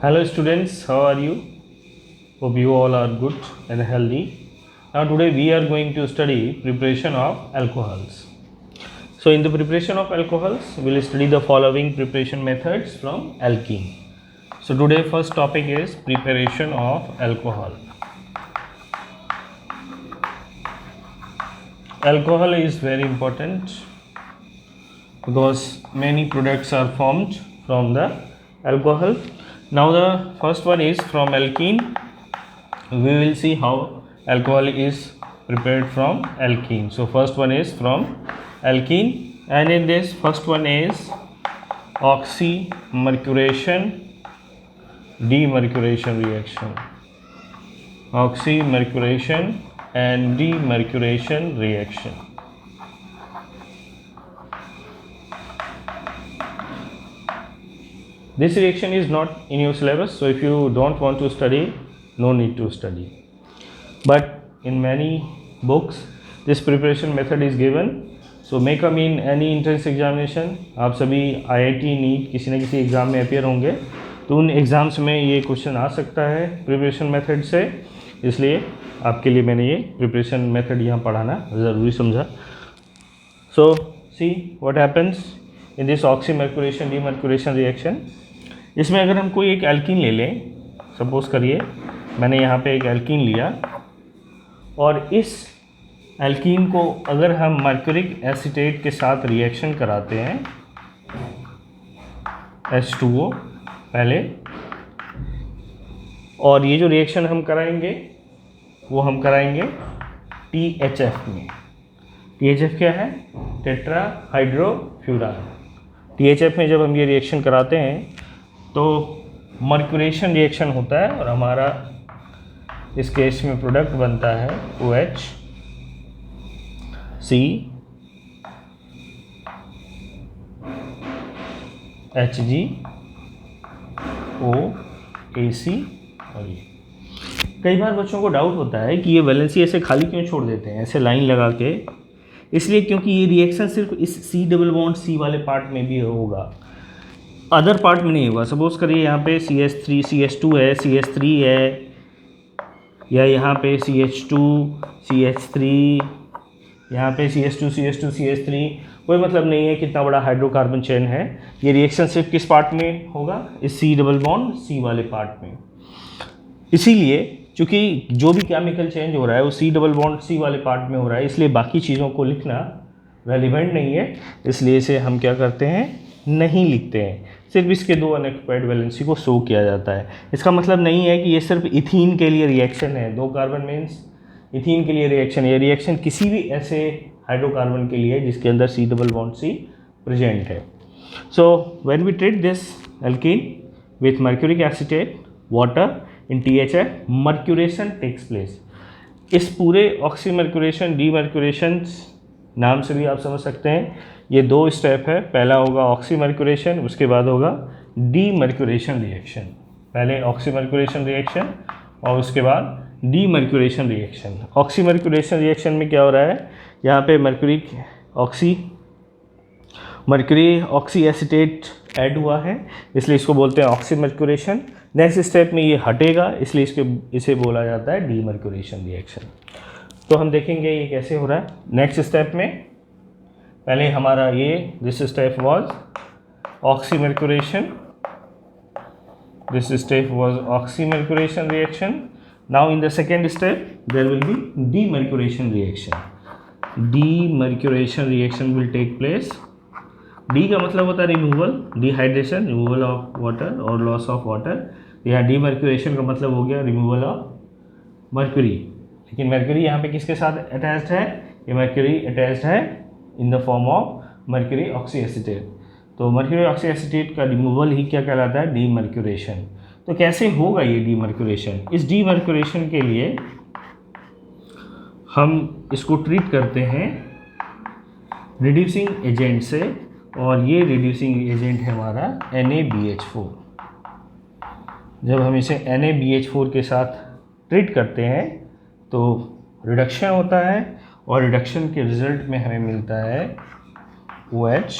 Hello students, how are you? Hope you all are good and healthy. Now today we are going to study preparation of alcohols. So in the preparation of alcohols, we will study the following preparation methods from alkene. So today first topic is preparation of alcohol. Alcohol is very important because many products are formed from the alcohol. Now the first one is from alkene. We will see how alcohol is prepared from alkene. So first one is from alkene, and in this first one is oxymercuration demercuration reaction. Oxymercuration and demercuration reaction. This reaction is not in your syllabus, so if you don't want to study, no need to study. But in many books, this preparation method is given. So may come in any entrance examination. आप सभी IIT NEET किसी न किसी exam में appear होंगे, तो उन exams में ये क्वेश्चन आ सकता है प्रिपरेशन मेथड से, इसलिए आपके लिए मैंने ये प्रिपरेशन मेथड यहाँ पढ़ाना ज़रूरी समझा. So see what happens in this oxymercuration demercuration reaction. इसमें अगर हम कोई एक एल्कीन ले लें, सपोज करिए मैंने यहाँ पे एक एल्कीन लिया, और इस एल्कीन को अगर हम मर्क्यूरिक एसीटेट के साथ रिएक्शन कराते हैं, H2O पहले, और ये जो रिएक्शन हम कराएंगे वो हम कराएंगे THF में. THF क्या है? टेट्रा हाइड्रोफ्यूरान. THF में जब हम ये रिएक्शन कराते हैं तो मर्क्यूरेशन रिएक्शन होता है, और हमारा इस केस में प्रोडक्ट बनता है OH C Hg O AC. और ये कई बार बच्चों को डाउट होता है कि ये वैलेंसी ऐसे खाली क्यों छोड़ देते हैं, ऐसे लाइन लगा के. इसलिए क्योंकि ये रिएक्शन सिर्फ इस C डबल बॉन्ड C वाले पार्ट में भी होगा, अदर पार्ट में नहीं होगा. सपोज करिए यहाँ पे CH3 CH2 है, CH3 है, या यहाँ पे CH2 CH3, यहाँ पे CH2 CH2 CH3. कोई मतलब नहीं है कितना बड़ा हाइड्रोकार्बन चेन है. ये रिएक्शन सिर्फ किस पार्ट में होगा? इस C डबल बॉन्ड C वाले पार्ट में. इसीलिए चूँकि जो भी केमिकल चेंज हो रहा है वो C डबल बॉन्ड C वाले पार्ट में हो रहा है, इसलिए बाकी चीज़ों को लिखना रेलिवेंट नहीं है, इसलिए इसे हम क्या करते हैं, नहीं लिखते हैं. सिर्फ इसके दो अनऑक्युपाइड वैलेंसी को शो किया जाता है. इसका मतलब नहीं है कि ये सिर्फ इथीन के लिए रिएक्शन है. 2 कार्बन मीन्स इथीन के लिए रिएक्शन है. ये रिएक्शन किसी भी ऐसे हाइड्रोकार्बन के लिए जिसके अंदर C double bond C present है. So when we treat this alkene with mercuric acetate water in THF, mercuration takes place. इस पूरे ऑक्सीमर्क्यूरेशन डीमर्क्यूरेशन नाम से भी आप समझ सकते हैं ये 2 स्टेप है. पहला होगा ऑक्सीमर्क्यूरेशन, उसके बाद होगा डीमर्क्यूरेशन रिएक्शन. पहले ऑक्सीमर्क्यूरेशन रिएक्शन और उसके बाद डीमर्क्यूरेशन रिएक्शन. ऑक्सीमर्क्यूरेशन रिएक्शन में क्या हो रहा है, यहाँ पे मर्क्यूरी ऑक्सी एसीटेट ऐड हुआ है, इसलिए इसको बोलते हैं ऑक्सीमर्क्यूरेशन. नेक्स्ट स्टेप में ये हटेगा, इसलिए इसे बोला जाता है डीमर्क्यूरेशन रिएक्शन. तो हम देखेंगे ये कैसे हो रहा है. नेक्स्ट स्टेप में पहले हमारा ये this step was oxymercuration, this step was oxymercuration reaction. Now in the second step there will be demercuration reaction. Demercuration reaction will take place. D का मतलब होता है removal, dehydration, removal of water और loss of water. यहाँ demercuration का मतलब हो गया रिमूवल ऑफ मर्क्यूरी. लेकिन मर्क्यूरी यहाँ पे किसके साथ अटैच्ड है? ये मर्क्यूरी अटैच्ड है in the form of mercury oxy acetate. तो मर्क्यूरी ऑक्सी एसीटेट का रिमूवल ही क्या कहलाता है? डीमर्क्यूरेशन. तो कैसे होगा ये डीमर्क्यूरेशन? इस डीमर्क्यूरेशन के लिए हम इसको ट्रीट करते हैं रिड्यूसिंग एजेंट से, और ये रिड्यूसिंग एजेंट है हमारा NaBH4. जब हम इसे NaBH4 के साथ ट्रीट करते हैं तो रिडक्शन होता है, और रिडक्शन के रिजल्ट में हमें मिलता है OH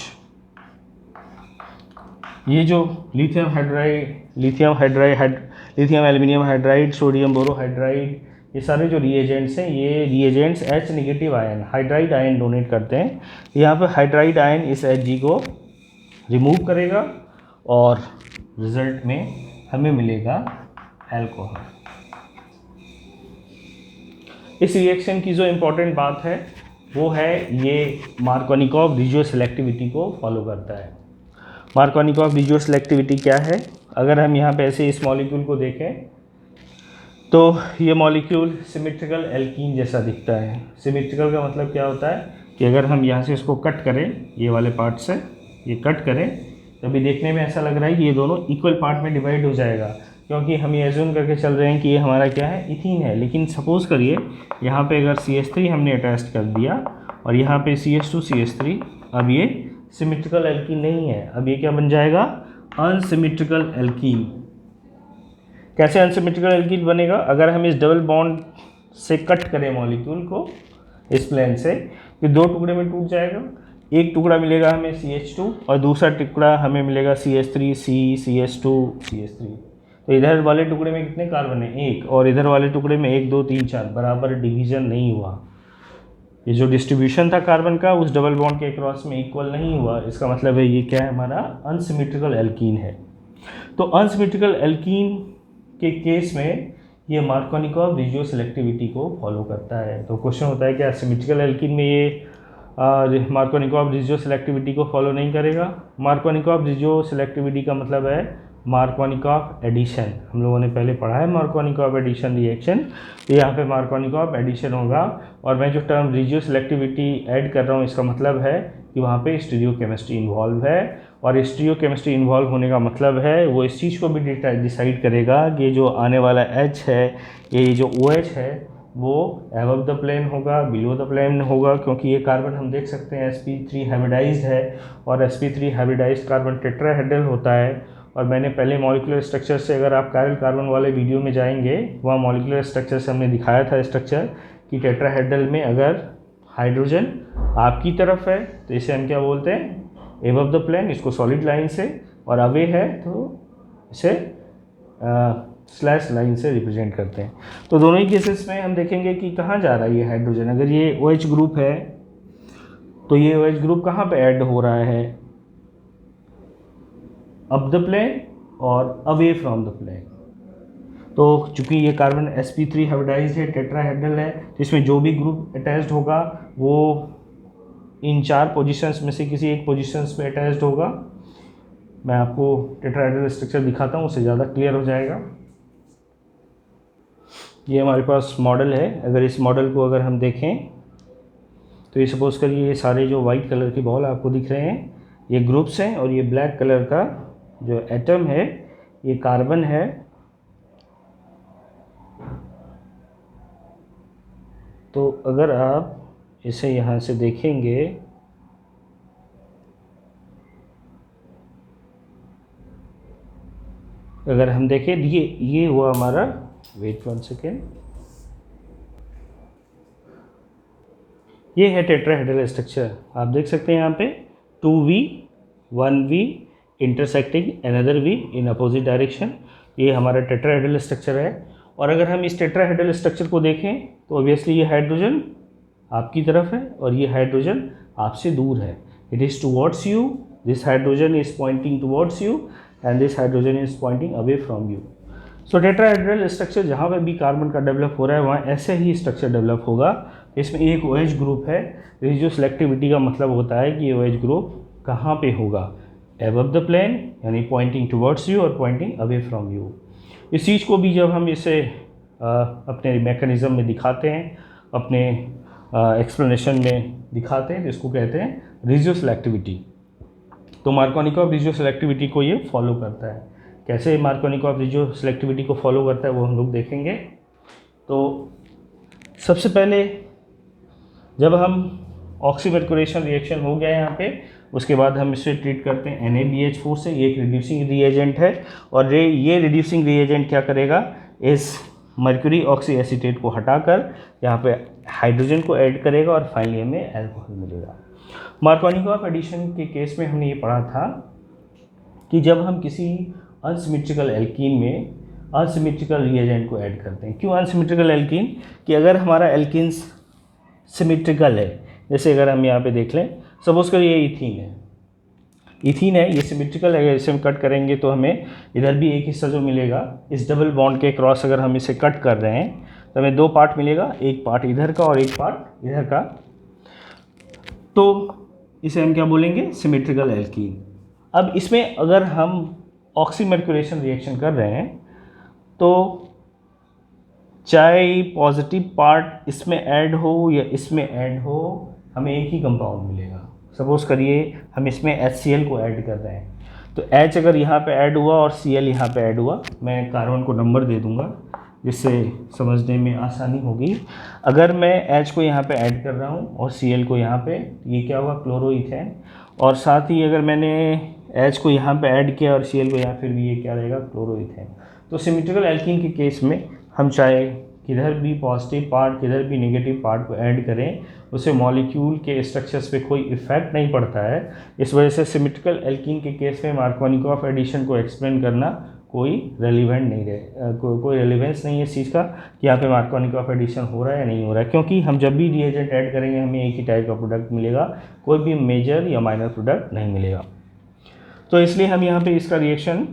ये जो lithium hydride, lithium aluminium hydride, sodium borohydride, ये सारे जो रिएजेंट्स हैं, ये reagents H negative ion, hydride ion donate करते हैं। यहाँ पे हाइड्राइड आयन इस Hg को रिमूव करेगा और रिजल्ट में हमें मिलेगा अल्कोहल। इस रिएक्शन की जो इम्पोर्टेंट बात है वो है ये मार्कोनिकॉव रिजियो सिलेक्टिविटी को फॉलो करता है। मार्कोनिकॉव रिजियो सिलेक्टिविटी क्या है? अगर हम यहाँ पे ऐसे इस मॉलिक्यूल को देखें तो ये मॉलिक्यूल सिमेट्रिकल एल्कीन जैसा दिखता है। सिमेट्रिकल का मतलब क्या होता है कि अगर हम यहाँ से इसको कट करें, ये वाले पार्ट से ये कट करें, तो अभी देखने में ऐसा लग रहा है कि ये दोनों इक्वल पार्ट में डिवाइड हो जाएगा, क्योंकि हम ये एज्यूम करके चल रहे हैं कि ये हमारा क्या है, इथीन है। लेकिन सपोज़ करिए यहाँ पे अगर CH3 हमने अटैच कर दिया और यहाँ पे CH2 CH3, अब ये सिमेट्रिकल एल्कीन नहीं है, अब ये क्या बन जाएगा, अनसिमेट्रिकल एल्कीन। कैसे अनसिमेट्रिकल एल्कीन बनेगा? अगर हम इस डबल बॉन्ड से कट करें मॉलिक्यूल को इस प्लेन से, तो दो टुकड़े में टूट जाएगा। एक टुकड़ा मिलेगा हमें CH2 और दूसरा टुकड़ा हमें मिलेगा CH3 C CH2 CH3। तो इधर वाले टुकड़े में कितने कार्बन है? एक, और इधर वाले टुकड़े में 1 2 3 4, बराबर डिवीजन नहीं हुआ। ये जो डिस्ट्रीब्यूशन था कार्बन का उस डबल बॉन्ड के क्रॉस में इक्वल नहीं हुआ। इसका मतलब है ये क्या है, हमारा अनसिमेट्रिकल एल्कीन है। तो अनसिमेट्रिकल एल्कीन के केस में ये मार्कोनिकॉव रिजियो सिलेक्टिविटी को फॉलो करता है। तो क्वेश्चन होता है क्या सिमेट्रिकल एल्कीन में ये मार्कोनिकॉव रिजियो सिलेक्टिविटी को फॉलो नहीं करेगा? मार्कोनिकॉव रिजियो सिलेक्टिविटी का मतलब है मार्कोनिकॉव एडिशन। हम लोगों ने पहले पढ़ा है मार्कोनिकॉव एडिशन रिएक्शन, तो यहाँ पे मार्कोनिकॉव एडिशन होगा। और मैं जो टर्म रिजियो सिलेक्टिविटी ऐड कर रहा हूँ इसका मतलब है कि वहाँ पे स्टीरियोकेमिस्ट्री इन्वॉल्व है, और स्टीरियोकेमिस्ट्री इन्वॉल्व होने का मतलब है वो इस चीज़ को भी डिसाइड करेगा कि जो आने वाला H है, ये जो OH है, वो अबव द प्लेन होगा, बिलो द प्लेन होगा, क्योंकि ये कार्बन हम देख सकते हैं sp3 हाइब्रिडाइज्ड है, और sp3 हाइब्रिडाइज्ड कार्बन टेट्राहेड्रल होता है। और मैंने पहले मॉलिक्यूलर स्ट्रक्चर से, अगर आप कायरल कार्बन वाले वीडियो में जाएंगे, वहाँ मॉलिक्यूलर स्ट्रक्चर से हमने दिखाया था स्ट्रक्चर कि टेट्राहेड्रल में अगर हाइड्रोजन आपकी तरफ है तो इसे हम क्या बोलते हैं, एबव द प्लेन, इसको सॉलिड लाइन से, और अवे है तो इसे स्लैश लाइन से रिप्रेजेंट करते हैं। तो दोनों ही केसेस में हम देखेंगे कि कहाँ जा रहा है ये हाइड्रोजन। अगर ये OH ग्रुप है तो ये OH ग्रुप कहाँ पे ऐड हो रहा है, अप द प्लेन और अवे फ्रॉम द प्लेन। तो चूंकि ये कार्बन sp3 हाइब्रिडाइज्ड है, टेट्राहेड्रल है, तो इसमें जो भी ग्रुप अटैच्ड होगा वो इन 4 पोजीशंस में से किसी एक पोजीशंस पे अटैच्ड होगा। मैं आपको टेट्राहेड्रल स्ट्रक्चर दिखाता हूँ, उससे ज़्यादा क्लियर हो जाएगा। ये हमारे पास मॉडल है। अगर इस मॉडल को अगर हम देखें तो ये सपोज करिए ये सारे जो वाइट कलर की बॉल आपको दिख रहे हैं ये ग्रुप्स हैं, और ये ब्लैक कलर का जो एटम है ये कार्बन है। तो अगर आप इसे यहाँ से देखेंगे अगर हम देखें ये हुआ हमारा, वेट 1 सेकेंड, ये है टेट्राहेड्रल स्ट्रक्चर। आप देख सकते हैं यहाँ पे 2V 1V intersecting another V in opposite direction, ये हमारा टेट्राहेड्रल स्ट्रक्चर है। और अगर हम इस टेट्राहेड्रल स्ट्रक्चर को देखें तो ऑब्वियसली ये हाइड्रोजन आपकी तरफ है और ये हाइड्रोजन आपसे दूर है। It is towards you, this hydrogen is pointing towards you and this hydrogen is pointing away from you. So tetrahedral structure जहाँ पर भी कार्बन का डेवलप हो रहा है वहाँ ऐसे ही स्ट्रक्चर डेवलप होगा। इसमें एक OH ग्रुप है। रेशियो सिलेक्टिविटी का मतलब होता है कि ये OH ग्रुप कहाँ पे होगा, अबव द प्लेन यानी पॉइंटिंग टुवर्ड्स यू और पॉइंटिंग अवे फ्रॉम यू। इस चीज़ को भी जब हम इसे अपने मैकेनिज़्म में दिखाते हैं, अपने एक्सप्लेनेशन में दिखाते हैं, तो इसको कहते हैं रेशियो सिलेक्टिविटी। तो मार्कोनिकॉव रेशियो सिलेक्टिविटी को ये फॉलो करता है। कैसे मार्कोनिकॉव रेशियो सिलेक्टिविटी को फॉलो करता है वो हम लोग देखेंगे। तो सबसे पहले जब हम ऑक्सीमर्क्यूरेशन रिएक्शन हो गया यहाँ पे, उसके बाद हम इसे ट्रीट करते हैं NaBH4 से। ये एक रिड्यूसिंग रिएजेंट है और ये रिड्यूसिंग रिएजेंट क्या करेगा, इस मर्क्यूरी ऑक्सी एसीटेट को हटाकर यहाँ पे हाइड्रोजन को ऐड करेगा और फाइनली हमें अल्कोहल मिलेगा। मार्कोनिकॉव एडिशन के केस में हमने ये पढ़ा था कि जब हम किसी अनसिमेट्रिकल एल्कीन में अनसिमेट्रिकल रिएजेंट को ऐड करते हैं। क्यों अनसिमेट्रिकल एल्कीन? कि अगर हमारा एल्कीन सिमेट्रिकल है, जैसे अगर हम यहाँ पे देख लें, सपोज करिए इथीन है, ये सिमेट्रिकल है, इसे हम कट करेंगे तो हमें इधर भी एक हिस्सा जो मिलेगा, इस डबल बॉन्ड के क्रॉस अगर हम इसे कट कर रहे हैं तो हमें 2 पार्ट मिलेगा, एक पार्ट इधर का और एक पार्ट इधर का। तो इसे हम क्या बोलेंगे? Symmetrical alkene. अब इसमें अगर हम ऑक्सीमर्क्यूरेशन रिएक्शन कर रहे हैं तो चाहे पॉजिटिव पार्ट इसमें ऐड हो या इसमें ऐड हो, हमें एक ही कंपाउंड मिलेगा। सपोज करिए हम इसमें HCl को ऐड कर रहे हैं, तो H अगर यहाँ पे ऐड हुआ और Cl यहाँ पे ऐड हुआ, मैं कार्बन को नंबर दे दूँगा जिससे समझने में आसानी होगी। अगर मैं H को यहाँ पे ऐड कर रहा हूँ और Cl को यहाँ पे, ये क्या हुआ? क्लोरोइथेन। और साथ ही अगर मैंने H को यहाँ पे ऐड किया और Cl को यहाँ, फिर भी ये क्या रहेगा? क्लोरोइथेन। तो सिमेट्रिकल एल्कीन के केस में हम चाहे किधर भी पॉजिटिव पार्ट किधर भी नेगेटिव पार्ट को ऐड करें, उससे मॉलिक्यूल के स्ट्रक्चर्स पे कोई इफेक्ट नहीं पड़ता है। इस वजह से सिमेट्रिकल एल्कीन के केस में मार्कोनिकॉफ एडिशन को एक्सप्लेन करना कोई रेलिवेंट नहीं रहे, कोई रेलिवेंस नहीं है इस चीज़ का कि यहाँ पे मार्कोनिकॉफ एडिशन हो रहा है या नहीं हो रहा है, क्योंकि हम जब भी रिएजेंट ऐड करेंगे हमें एक ही टाइप का प्रोडक्ट मिलेगा, कोई भी मेजर या माइनर प्रोडक्ट नहीं मिलेगा। तो इसलिए हम यहाँ पे इसका रिएक्शन,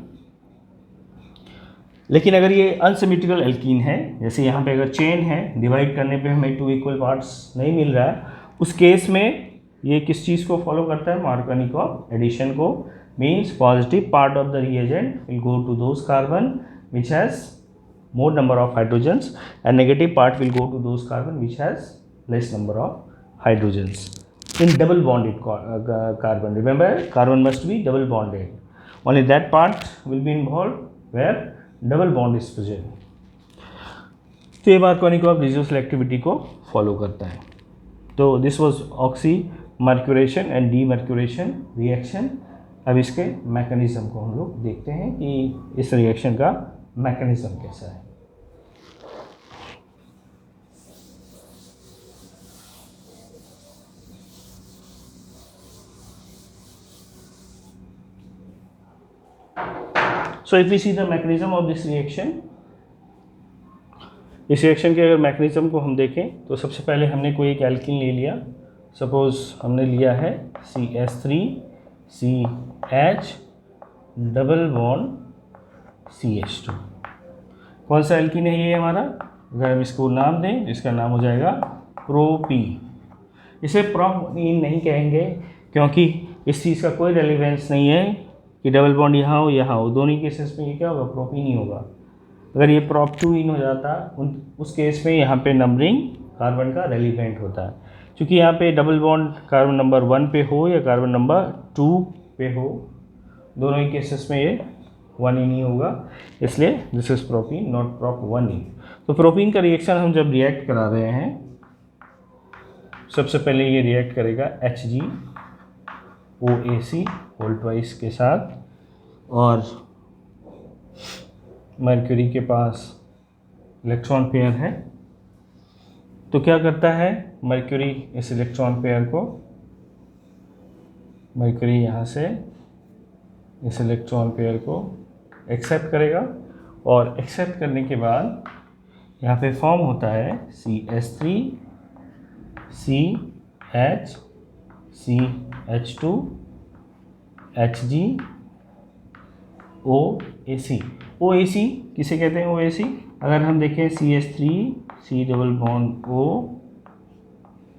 लेकिन अगर ये अनसिमेट्रिकल एल्कीन है, जैसे यहाँ पे अगर चेन है, डिवाइड करने पे हमें 2 इक्वल पार्ट्स नहीं मिल रहा है, उस केस में ये किस चीज़ को फॉलो करता है? मार्कोनिकॉफ एडिशन को। Means positive part of the reagent will go to those carbon which has more number of hydrogens and negative part will go to those carbon which has less number of hydrogens in double bonded carbon. Remember, carbon must be double bonded. Only that part will be involved where double bond is present. तो ये Markovnikov रेडियोसेलेक्टिविटी को follow करता है। तो this was oxymercuration and demercuration reaction. अब इसके mechanism को हम लोग देखते हैं कि इस रिएक्शन का मैकेनिज्म कैसा है। So if we see the mechanism of this reaction, इस रिएक्शन के अगर मैकेनिज्म को हम देखें तो सबसे पहले हमने कोई एक एल्कीन ले लिया। सपोज हमने लिया है CH3CH डबल बॉन्ड CH2। कौन सा एल्कीन है ये हमारा? अगर हम इसको नाम दें, इसका नाम हो जाएगा प्रोपीन। इसे प्रोपीन नहीं कहेंगे क्योंकि इस चीज़ का कोई रेलिवेंस नहीं है कि डबल बॉन्ड यहाँ हो यहाँ हो, दोनों केसेस में ये क्या होगा? प्रोपीन ही होगा। अगर ये प्रोप2इन हो जाता उस केस में यहाँ पे नंबरिंग कार्बन का रेलिवेंट होता है, क्योंकि यहाँ पे डबल बॉन्ड कार्बन नंबर 1 पे हो या कार्बन नंबर 2 पे हो, दोनों ही केसेस में ये 1 इन ही होगा, इसलिए this is propene not prop 1 इन। तो प्रोपीन का रिएक्शन हम जब रिएक्ट करा रहे हैं, सबसे पहले ये रिएक्ट करेगा HgOAc होल ट्वाइस के साथ, और मर्क्यूरी के पास इलेक्ट्रॉन पेयर है। तो क्या करता है मर्क्यूरी इस इलेक्ट्रॉन पेयर को, मर्क्यूरी यहाँ से इस इलेक्ट्रॉन पेयर को एक्सेप्ट करेगा, और एक्सेप्ट करने के बाद यहाँ पे फॉर्म होता है CH3CH CH2 HgOAc। OAc किसे कहते हैं? OAc अगर हम देखें CH3C डबल बॉन्ड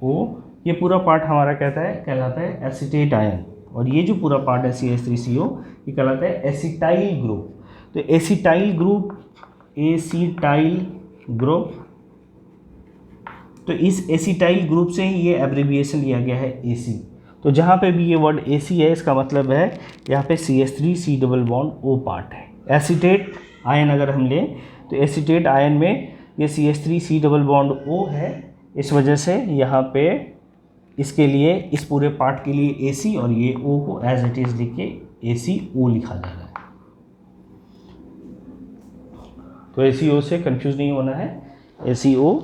O, ये पूरा पार्ट हमारा कहलाता है एसीटेट आयन, और ये जो पूरा पार्ट है CH3CO ये कहलाता है एसिटाइल ग्रुप। तो एसिटाइल ग्रुप, तो इस एसिटाइल ग्रुप से ही ये एब्रिविएशन लिया गया है AC। तो जहाँ पे भी ये वर्ड AC है, इसका मतलब है यहाँ पे CH3C double bond O part है। एसीटेट आयन अगर हम लें तो एसीटेट आयन में ये CH3C डबल बॉन्ड O है, इस वजह से यहाँ पे इसके लिए, इस पूरे पार्ट के लिए AC और ये O को एज इट इज़ लिख के ACO लिखा जा रहा है। तो ACO से कंफ्यूज नहीं होना है, ACO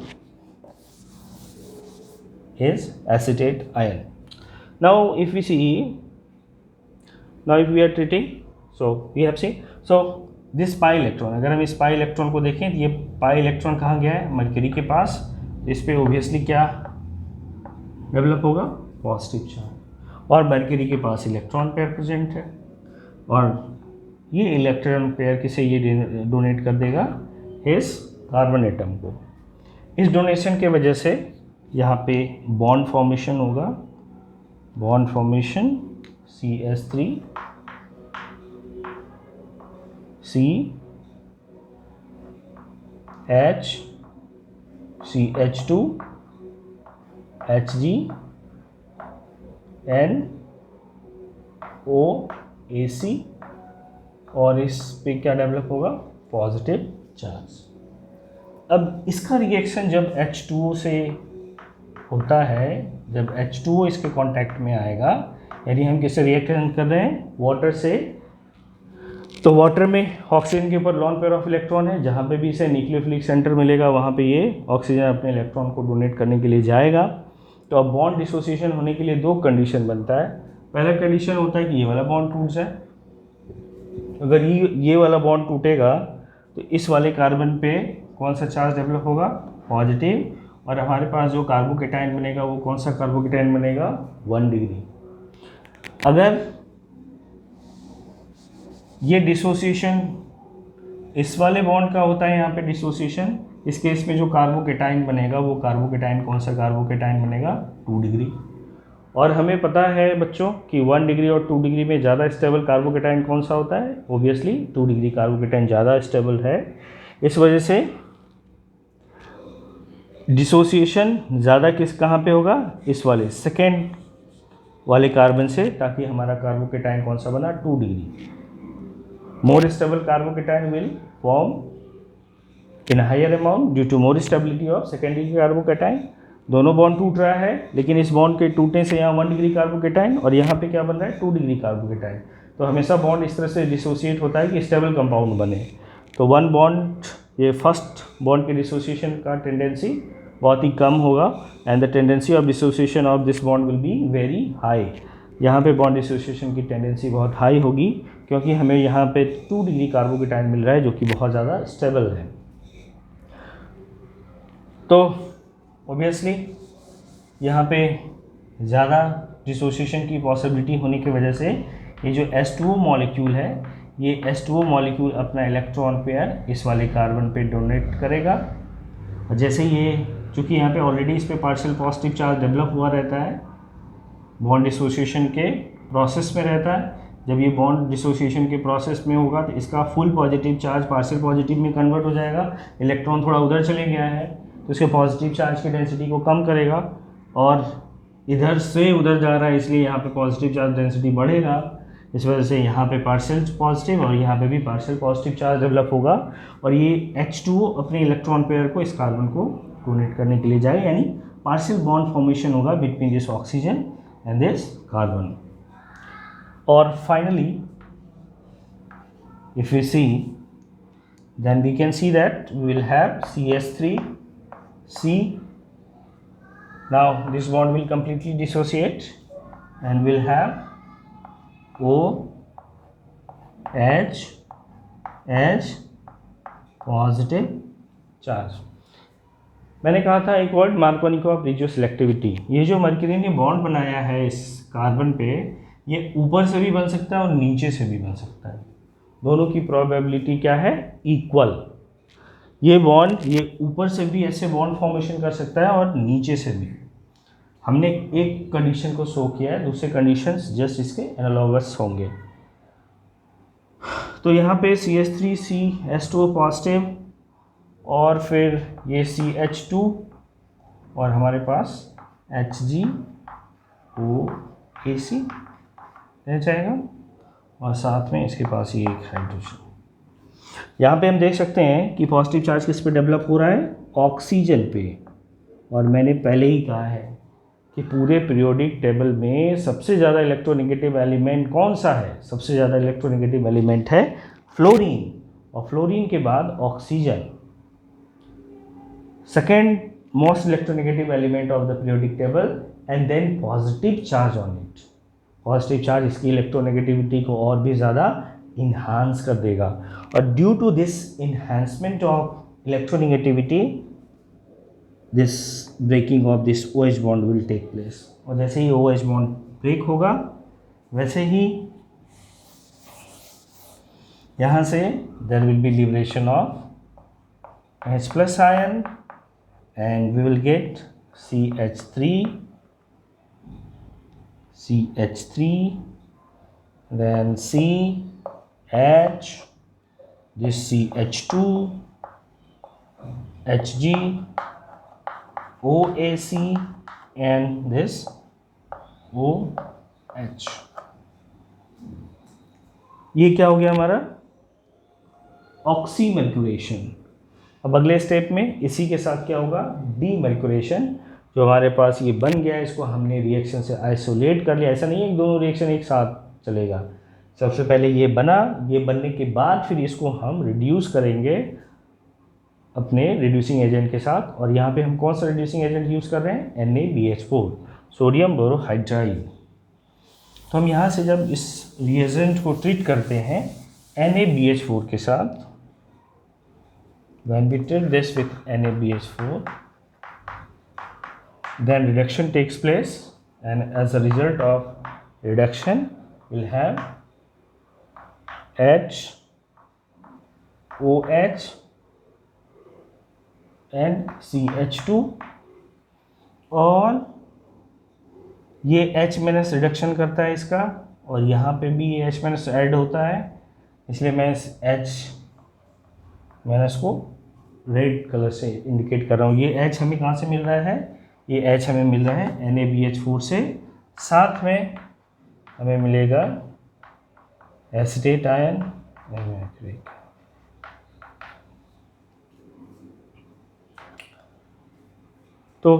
is acetate ion. Now if we are treating so we have seen. So this pi electron, अगर हम इस पाई इलेक्ट्रॉन को देखें तो ये पाई इलेक्ट्रॉन कहाँ गया है, मरकरी के पास। इस पर ओबियसली क्या डेवलप होगा, पॉजिटिव चार्ज, और मरकरी के पास इलेक्ट्रॉन पेयर प्रेजेंट है, और ये इलेक्ट्रॉन पेयर किसे ये डोनेट कर देगा, इस कार्बन एटम को। इस डोनेशन के वजह से यहाँ पे बॉन्ड फॉर्मेशन होगा, bond formation CH3 CH CH2 Hg NOAC, और इस पे क्या डेवलप होगा, पॉजिटिव चार्ज। अब इसका रिएक्शन जब H2O से होता है, जब H2O इसके कांटेक्ट में आएगा, यानी हम किससे रिएक्शन कर रहे हैं, वाटर से, तो वाटर में ऑक्सीजन के ऊपर लॉन पेयर ऑफ इलेक्ट्रॉन है, जहाँ पे भी इसे न्यूक्लियोफिलिक सेंटर मिलेगा वहाँ पे ये ऑक्सीजन अपने इलेक्ट्रॉन को डोनेट करने के लिए जाएगा। तो अब बॉन्ड डिसोसिएशन होने के लिए दो कंडीशन बनता है। पहला कंडीशन होता है कि ये वाला बॉन्ड टूट जाए। अगर ये वाला बॉन्ड टूटेगा तो इस वाले कार्बन पे कौन सा चार्ज डेवलप होगा, पॉजिटिव, और हमारे पास जो कार्बोकेटाइन बनेगा वो कौन सा कार्बोकेटाइन बनेगा, 1 डिग्री। अगर ये डिसोसिएशन इस वाले बॉन्ड का होता है, यहाँ पे डिसोसिएशन, इस केस में जो कार्बोकेटाइन बनेगा वो कार्बोकेटाइन कौन सा कार्बोकेटाइन बनेगा, 2 डिग्री। और हमें पता है बच्चों कि 1 डिग्री और 2 डिग्री में ज़्यादा स्टेबल कार्बोकेटाइन कौन सा होता है, ओबियसली 2 डिग्री कार्बोकेटाइन ज़्यादा स्टेबल है। इस वजह से डिसोसिएशन ज़्यादा कहाँ पे होगा, इस वाले सेकेंड वाले कार्बन से, ताकि हमारा कार्बोकेटाइन कौन सा बना, 2 degree. More stable carbocation will form in higher amount due to more stability of secondary carbocation. दोनों बॉन्ड टूट रहा है, लेकिन इस बॉन्ड के टूटने से यहाँ 1 डिग्री कार्बोकेटाइन और यहाँ पे क्या बन रहा है, 2 डिग्री कार्बोकेटाइन। तो हमेशा बॉन्ड इस तरह से डिसोसिएट होता है कि स्टेबल कंपाउंड बने। तो वन बॉन्ड, ये फर्स्ट बॉन्ड के डिसोसिएशन का टेंडेंसी बहुत ही कम होगा, and the tendency of dissociation of this bond will be very high. यहाँ पे बॉन्ड डिसोसिएशन की टेंडेंसी बहुत हाई होगी, क्योंकि हमें यहाँ पे 2 डिग्री कार्बोकेटाइन मिल रहा है जो कि बहुत ज़्यादा स्टेबल है। तो ऑब्वियसली यहाँ पे ज़्यादा डिसोसिएशन की पॉसिबिलिटी होने की वजह से ये जो H2O मॉलिक्यूल है, ये H2O मॉलिक्यूल अपना इलेक्ट्रॉन पेयर इस वाले कार्बन पे डोनेट करेगा। और जैसे ये, चूँकि यहाँ पे ऑलरेडी इस पे पार्शियल पॉजिटिव चार्ज डेवलप हुआ रहता है, बॉन्ड डिसोसिएशन के प्रोसेस में रहता है, जब ये बॉन्ड डिसोसिएशन के प्रोसेस में होगा तो इसका full positive charge partial positive में कन्वर्ट हो जाएगा। इलेक्ट्रॉन थोड़ा उधर चले गया है तो इसके पॉजिटिव चार्ज की डेंसिटी को कम करेगा, और इधर से उधर जा रहा है इसलिए यहाँ पे पॉजिटिव चार्ज डेंसिटी बढ़ेगा। इस वजह से यहाँ पे पार्शियल पॉजिटिव और यहाँ पे भी पार्शियल पॉजिटिव चार्ज डेवलप होगा, और ये H2O अपने इलेक्ट्रॉन पेयर को इस कार्बन को डोनेट करने के लिए जाएगा, यानी पार्शियल बॉन्ड फॉर्मेशन होगा between this oxygen and this carbon. और finally if we see, then we can see that we will have CH3C. Now this bond will completely dissociate and we'll have OH positive charge. मैंने कहा था एक word, Markovnikov रेडियोसिलेक्टिविटी। ये जो mercury ने bond बनाया है इस कार्बन पे, ये ऊपर से भी बन सकता है और नीचे से भी बन सकता है। दोनों की प्रोबेबिलिटी क्या है, इक्वल। ये बॉन्ड ये ऊपर से भी ऐसे बॉन्ड फॉर्मेशन कर सकता है और नीचे से भी। हमने एक कंडीशन को शो किया है, दूसरे कंडीशंस जस्ट इसके एनालॉगस होंगे। तो यहाँ पे CH3C H2O पॉजिटिव और फिर ये CH2 और हमारे पास HgOAc रह जाएगा, और साथ में इसके पास ये एक हाइड्रोजन। यहाँ पे हम देख सकते हैं कि पॉजिटिव चार्ज किस पे डेवलप हो रहा है, ऑक्सीजन पे। और मैंने पहले ही कहा है कि पूरे पीरियोडिक टेबल में सबसे ज़्यादा इलेक्ट्रोनेगेटिव एलिमेंट कौन सा है, सबसे ज़्यादा इलेक्ट्रोनेगेटिव एलिमेंट है फ्लोरीन, और फ्लोरीन के बाद oxygen. Second most electronegative element of the periodic table, and then positive charge on it. Positive charge इसकी इलेक्ट्रोनेगेटिविटी को और भी ज़्यादा इन्हांस कर देगा, और due to this enhancement of electronegativity this breaking of this OH bond will take place. और जैसे ही OH बॉन्ड ब्रेक होगा वैसे ही यहाँ से there will be liberation of H+ ion and we will get CH3, then C, H, this CH2, Hg, OAC and this OH। ये क्या हो गया हमारा ऑक्सीमर्क्यूरेशन। अब अगले स्टेप में इसी के साथ क्या होगा, डीमर्क्यूरेशन। जो हमारे पास ये बन गया है इसको हमने रिएक्शन से आइसोलेट कर लिया। ऐसा नहीं है कि दोनों रिएक्शन एक साथ चलेगा, सबसे पहले ये बना, ये बनने के बाद फिर इसको हम रिड्यूस करेंगे अपने रिड्यूसिंग एजेंट के साथ। और यहाँ पे हम कौन सा रिड्यूसिंग एजेंट यूज़ कर रहे हैं, NaBH4, सोडियम बोरोहाइड्राइड। तो हम यहाँ से जब इस रिएजेंट को ट्रीट करते हैं NaBH4 के साथ, when we treat this with NaBH4, then reduction takes place, and as a result of reduction we'll have H, OH and CH2, और ये H- रिडक्शन करता है इसका, और यहाँ पे भी ये H- ऐड होता है, इसलिए मैं इस H- को रेड कलर से इंडिकेट कर रहा हूँ। ये H हमें कहाँ से मिल रहा है, ये H हमें मिल रहा है NaBH4 से, साथ में हमें मिलेगा एसीटेट आयन। तो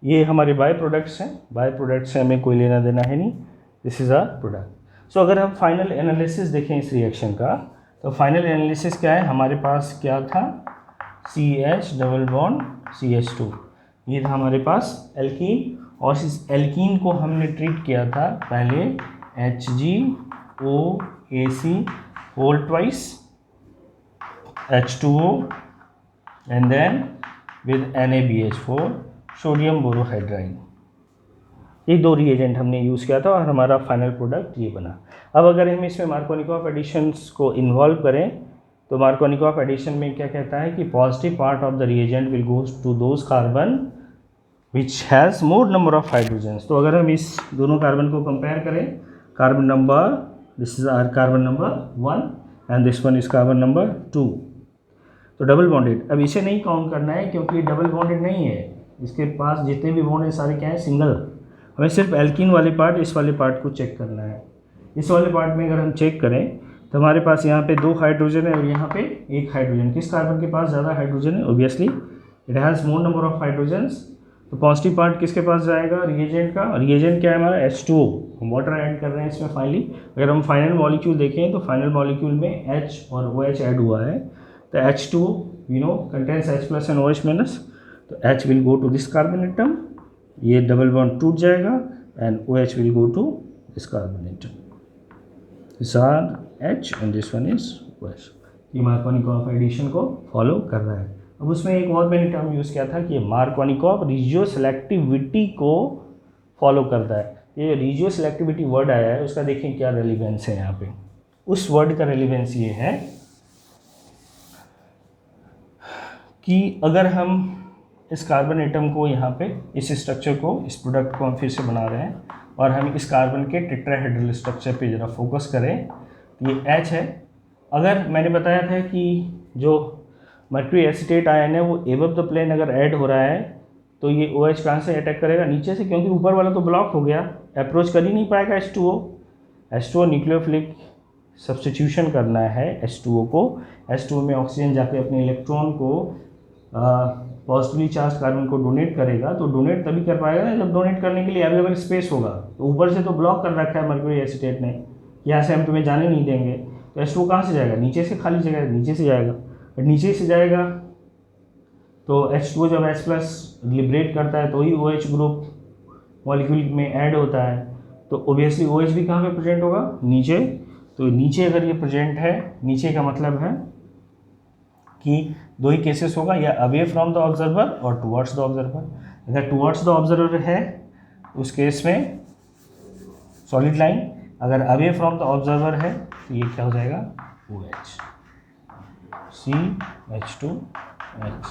ये हमारे बाय प्रोडक्ट्स हैं, बाय प्रोडक्ट से हमें कोई लेना देना है नहीं, दिस इज़ अ प्रोडक्ट। सो अगर हम फाइनल एनालिसिस देखें इस रिएक्शन का, तो फाइनल एनालिसिस क्या है, हमारे पास क्या था, CH डबल बॉन्ड CH2, ये था हमारे पास एल्कीन, और इस एल्कीन को हमने ट्रीट किया था पहले HgOAc whole twice H2O and then with NaBH4 sodium borohydride. ये दो रिएजेंट हमने यूज़ किया था और हमारा फाइनल प्रोडक्ट ये बना। अब अगर हम इसमें मार्कोनिकॉफ एडिशंस को इन्वॉल्व करें, तो मार्कोनिकॉफ एडिशन में क्या कहता है कि positive part of the reagent will goes to those carbon which has more number of hydrogens. तो अगर हम इस दोनों कार्बन को कंपेयर करें, carbon number, this is our carbon number 1 and this one is carbon number 2, तो double bonded. अब इसे नहीं काउंट करना है क्योंकि ये डबल बॉन्डेड नहीं है, इसके पास जितने भी बॉन्ड हैं सारे क्या है, सिंगल। हमें सिर्फ एल्कीन वाले पार्ट, इस वाले पार्ट को चेक करना है। इस वाले पार्ट में अगर हम चेक करें तो हमारे पास यहाँ पे 2 हाइड्रोजन है और यहाँ पे 1 हाइड्रोजन। किस कार्बन के पास ज़्यादा हाइड्रोजन है, obviously it has more number of hydrogens. तो पॉजिटिव पार्ट किसके पास जाएगा, रिएजेंट का। रिएजेंट क्या है हमारा, H2O, हम वाटर ऐड कर रहे हैं इसमें फाइनली। अगर हम फाइनल मॉलिक्यूल देखें तो फाइनल मॉलिक्यूल में H और OH ऐड हुआ है, तो H2O we know contains H+ and OH-, तो H will go to this carbon atom, ये डबल बॉन्ड टूट जाएगा and OH will go to this carbon atom, this are H and this one is OH। ये Markovnikov addition को follow कर रहा है। अब उसमें एक और मैंने टर्म यूज़ किया था कि ये मार्कोनिकॉफ रिजियो सेलेक्टिविटी को फॉलो करता है। ये रिजियो सेलेक्टिविटी वर्ड आया है, उसका देखें क्या रेलिवेंस है यहाँ पे। उस वर्ड का रेलिवेंस ये है कि अगर हम इस कार्बन एटम को यहाँ पे, इस स्ट्रक्चर को, इस प्रोडक्ट को हम फिर से बना रहे हैं और हम इस कार्बन के टेट्राहेड्रल स्ट्रक्चर पे ज़रा फोकस करें, ये H है। अगर मैंने बताया था कि जो मर्क्यूरी एसीटेट आयन है वो एबव द प्लेन अगर ऐड हो रहा है तो ये OH कहाँ से अटैक करेगा, नीचे से, क्योंकि ऊपर वाला तो ब्लॉक हो गया, अप्रोच कर ही नहीं पाएगा H2O न्यूक्लियोफिलिक सब्स्टिट्यूशन करना है H2O को। H2O में ऑक्सीजन जाके अपने इलेक्ट्रॉन को पॉजिटिवली चार्ज कार्बन को डोनेट करेगा, तो डोनेट तभी कर पाएगा ना जब डोनेट करने के लिए अवेलेबल स्पेस होगा। तो ऊपर से तो ब्लॉक कर रखा है मर्क्यूरी एसीटेट ने, यहाँ से हम तुम्हें जाने नहीं देंगे, तो H2O कहाँ से जाएगा, नीचे से, खाली जगह नीचे से जाएगा। नीचे से जाएगा तो H2O जब H+ लिबरेट करता है तो ही OH ग्रुप मॉलिक्यूल में ऐड होता है, तो ओबियसली OH भी कहाँ पे प्रेजेंट होगा, नीचे। तो नीचे अगर ये प्रेजेंट है, नीचे का मतलब है कि दो ही केसेस होगा, या अवे फ्रॉम द ऑब्जर्वर और टुवर्ड्स द ऑब्जर्वर। अगर टुवर्ड्स द ऑब्जर्वर है उस केस में सॉलिड लाइन, अगर अवे फ्रॉम द ऑब्जर्वर है तो ये क्या हो जाएगा, OH, CH2H।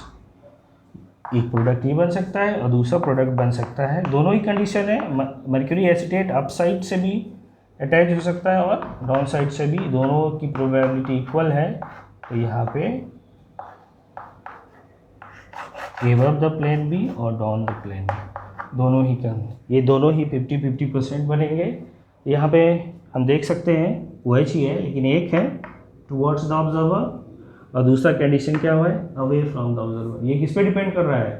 एक प्रोडक्ट ये बन सकता है और दूसरा प्रोडक्ट बन सकता है, दोनों ही कंडीशन है। मर्क्यूरी एसीटेट अप साइड से भी अटैच हो सकता है और डाउन साइड से भी, दोनों की प्रोबेबिलिटी इक्वल है। तो यहाँ पे अबव द प्लेन भी और डाउन द प्लेन भी, दोनों ही का ये दोनों ही 50-50% बनेंगे। यहाँ पे हम देख सकते हैं OH ही है, लेकिन एक है टुवर्ड्स द ऑब्जर्वर और दूसरा कंडीशन क्या हुआ है, अवे फ्रॉम द ऑब्जर्वर। ये किस पे डिपेंड कर रहा है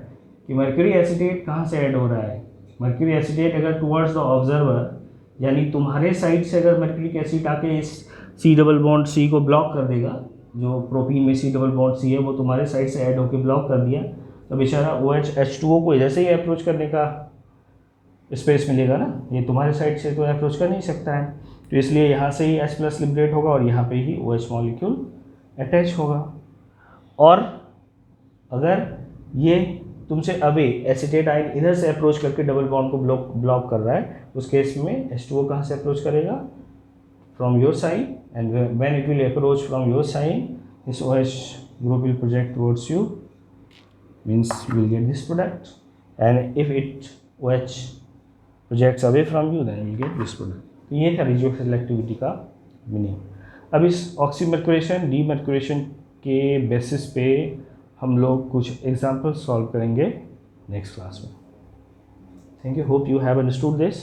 कि मर्क्यूरी एसीटेट कहाँ से ऐड हो रहा है। मर्क्यूरी एसीटेट अगर टुवर्ड्स द ऑब्जर्वर, यानी तुम्हारे साइड से अगर मर्क्यूरिक एसिड आके इस C डबल बॉन्ड C को ब्लॉक कर देगा, जो प्रोपीन में C डबल बॉन्ड C है वो तुम्हारे साइड से ऐड होकर ब्लॉक कर दिया, तो बेचारा OH H2O को इधर से ही अप्रोच करने का स्पेस मिलेगा ना, ये तुम्हारे साइड से तो अप्रोच कर नहीं सकता है। तो इसलिए यहाँ से ही H+ लिबरेट होगा और यहाँ पे ही OH मॉलिक्यूल अटैच होगा। और अगर ये तुमसे अवे एसीटेट आयन इधर से अप्रोच करके डबल बॉन्ड को ब्लॉक कर रहा है, उस केस में H2O कहाँ से अप्रोच करेगा, from your side, and when it will approach from your side this OH group will project towards you, means you will get this product, and if it OH projects away from you then you will get this product। तो ये था ratio selectivity का meaning. अब इस oxymercuration demercuration के basis पे हम लोग कुछ एग्जाम्पल सॉल्व करेंगे नेक्स्ट क्लास में। Thank you, hope you have understood this.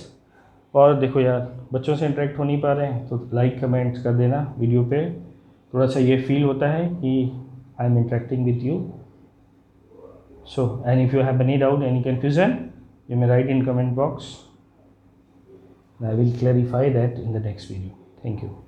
और देखो यार, बच्चों से इंटरेक्ट हो नहीं पा रहे हैं तो लाइक कमेंट कर देना वीडियो पे, थोड़ा सा ये फील होता है कि I am interacting with you. So and if you have any doubt, any confusion, you may write in comment box. I will clarify that in the next video. Thank you.